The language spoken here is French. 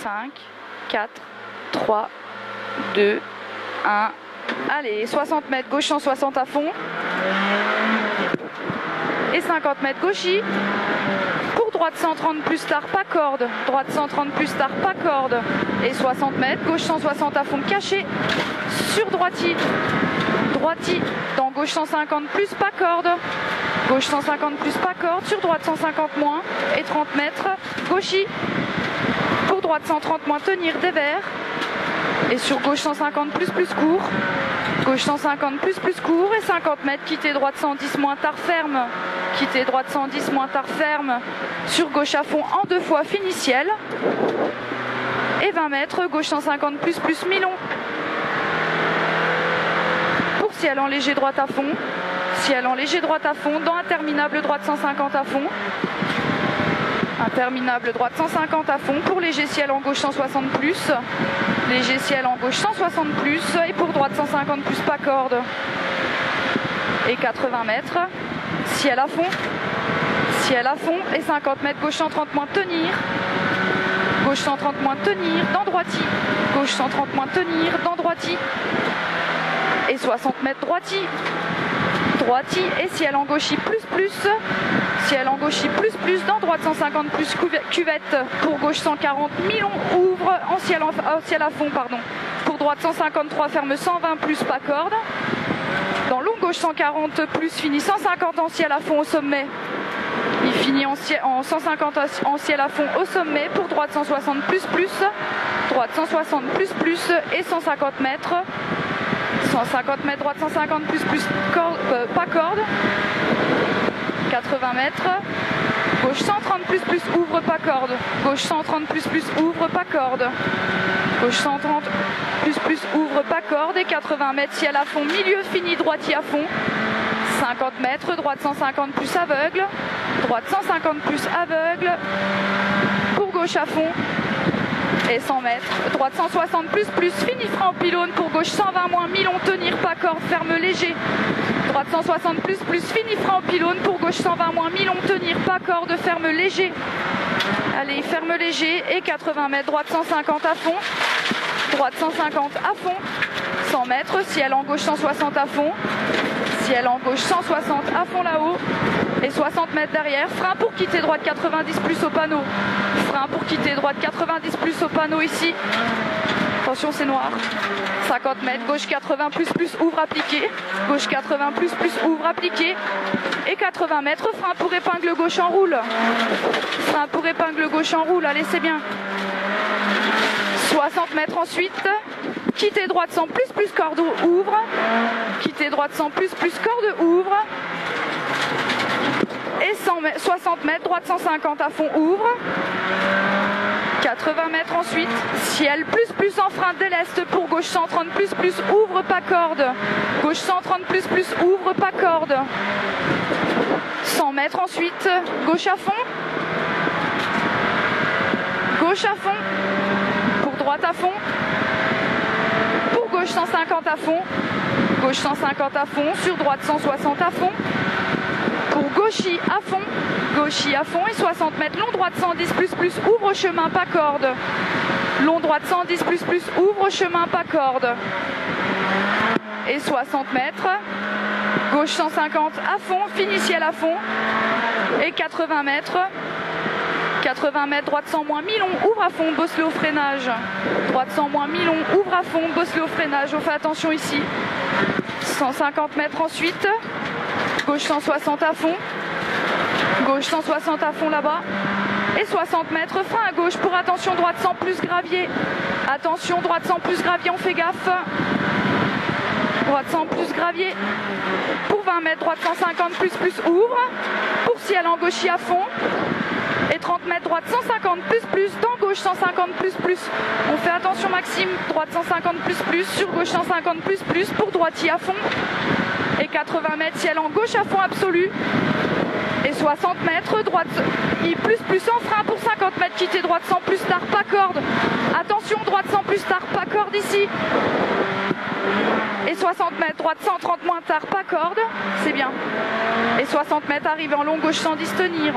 5, 4, 3, 2, 1. Allez, 60 mètres, gauche 160 à fond. Et 50 mètres gauchis. Pour droite 130 plus tard, pas corde. Droite 130 plus tard, pas corde. Et 60 mètres, gauche 160 à fond, caché. Sur droiti. Droiti. Dans gauche 150 plus, pas corde. Gauche 150 plus, pas corde. Sur droite 150 moins. Et 30 mètres, gauchis. Pour droite 130 moins, tenir des verres. Et sur gauche 150 plus court. Gauche 150 plus court. Et 50 mètres, quitter droite 110 moins tard ferme. Quitter droite 110 moins tard ferme. Sur gauche à fond en 2 fois, fini ciel. Et 20 mètres, gauche 150 plus mi-long. Pour ciel en léger droite à fond. Ciel en léger droite à fond. Dans interminable droite 150 à fond. Interminable droite 150 à fond. Pour léger ciel en gauche 160 plus. Léger ciel en gauche 160 plus. Et pour droite 150 plus, pas corde. Et 80 mètres. Ciel à fond. Ciel à fond. Et 50 mètres, gauche 130 moins, tenir. Gauche 130 moins, tenir. Dans droiti. Gauche 130 moins, tenir. Dans droiti. Et 60 mètres, droiti. Droiti. Et ciel en gauchis plus. Ciel en gauchis plus. Dans droite 150 plus, cuvette. Pour gauche 140, mi-long, ouvre. En ciel à fond, pardon. Pour droite 153, ferme 120 plus, pas corde. Dans long gauche 140 plus, finit 150 en ciel à fond au sommet. Il finit en 150 en ciel à fond au sommet. Pour droite 160 plus. Droite 160 plus et 150 mètres. 150 mètres, droite 150 plus, corde, pas corde. 80 mètres. Gauche 130 plus, ouvre, pas corde. Gauche 130 plus, ouvre, pas corde. Gauche 130 plus, ouvre, pas corde. Et 80 mètres, ciel à fond, milieu fini, droiti à fond. 50 mètres, droite 150 plus aveugle. Droite 150 plus aveugle. Pour gauche à fond. Et 100 mètres, droite 160 plus, fini frein en pylône. Pour gauche 120 moins, mi-long, tenir, pas corde, ferme léger. Droite 160 plus, fini frein en pylône. Pour gauche 120 moins, mi-long, tenir, pas corde, ferme léger. Allez, ferme léger. Et 80 mètres, droite 150 à fond. Droite 150 à fond. 100 mètres, ciel en gauche 160 à fond. Ciel en gauche 160 à fond là-haut. Et 60 mètres derrière, frein pour quitter droite 90 plus au panneau. Frein pour quitter droite 90 plus au panneau ici. Attention, c'est noir. 50 mètres, gauche 80 plus, ouvre, appliqué. Gauche 80 plus, ouvre, appliqué. Et 80 mètres, frein pour épingle gauche en roule. Frein pour épingle gauche en roule, allez, c'est bien. 60 mètres ensuite. Quitter droite 100 plus, corde, ouvre. Quitter droite 100 plus, corde, ouvre. Et 60 mètres, droite 150 à fond, ouvre. 80 mètres ensuite, ciel plus en frein, déleste pour gauche 130 plus, ouvre, pas corde. Gauche 130 plus, ouvre, pas corde. 100 mètres ensuite, gauche à fond. Gauche à fond. Pour droite à fond. Pour gauche 150 à fond. Gauche 150 à fond, sur droite 160 à fond. Pour gauchis à fond et 60 mètres, long droite 110 plus, ouvre chemin, pas corde. Long droite 110 plus, ouvre chemin, pas corde. Et 60 mètres, gauche 150 à fond, fini ciel à fond. Et 80 mètres, 80 mètres, droite 100 moins, mi-long, ouvre à fond, bosse-le au freinage. Droite 100 moins, mi-long, ouvre à fond, bosse-le au freinage, on fait attention ici. 150 mètres ensuite. Gauche 160 à fond. Gauche 160 à fond là-bas. Et 60 mètres, frein à gauche pour attention, droite 100 plus gravier. Attention, droite 100 plus gravier, on fait gaffe. Droite 100 plus gravier. Pour 20 mètres, droite 150 plus, ouvre. Pour ciel en gauchis à fond. Et 30 mètres, droite 150 plus, dans gauche 150 plus. On fait attention Maxime, droite 150 plus, sur gauche 150 plus, pour droitier à fond. Et 80 mètres, ciel en gauche à fond absolu. Et 60 mètres, droite plus en frein pour 50 mètres, quitter droite 100 plus tard, pas corde. Attention, droite 100 plus tard, pas corde ici. Et 60 mètres, droite 130 moins tard, pas corde, c'est bien. Et 60 mètres, arrivé en long, gauche 110, tenir.